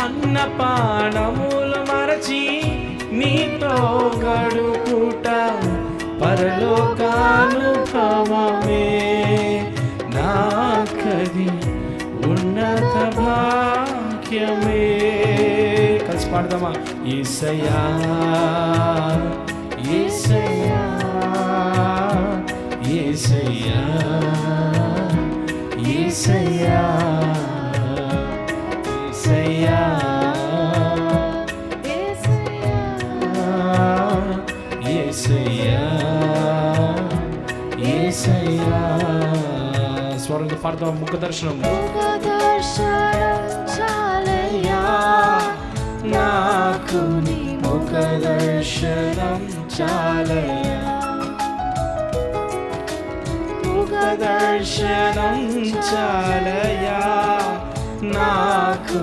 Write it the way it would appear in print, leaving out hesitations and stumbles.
అన్నపానములు మరచి నీతో గడుపుట పరలోకానుభవమే, నాకది ఉన్నత భాగ్యమే. కలిసి పాడదామా? యేసయ్యా యేసయ్యా యేసయ్యా యేసయ్యా యేసయ్యా యేసయ్యా. స్వరంతో పాడదాం. ముఖ దర్శనం చాలయ్యా, నాకు నీ ముఖ దర్శనం చాలయ్యా, ముఖ దర్శనం చాలయ్యా, నాకు